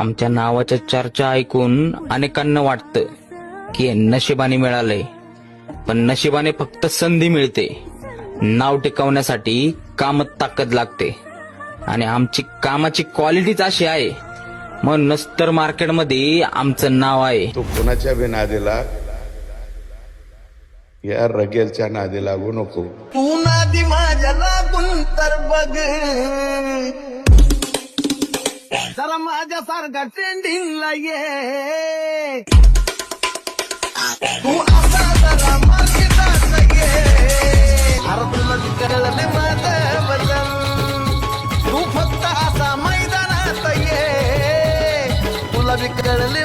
आमच्या नावाच्या चर्चा ऐकून अनेकांना वाटतं की हे नशिबाने मिळालंय, पण नशिबाने फक्त संधी मिळते. नाव टिकवण्यासाठी कामात ताकद लागते आणि आमची कामाची क्वालिटीच अशी आहे, म्हणूनच तर मार्केटमध्ये आमचं नाव आहे. तू कोणाच्या बी नादीला या रगेलच्या नादी लागू नको. तू नादी माझ्या लागून तर बघ, जरा माझ्यासारखा ट्रेंडिंगला ये. तू असा जरा मार्केटात ये. अरे तुला कळलं नाही माझं वजन, तू फक्त असा मैदानात ये. तुला बी कळले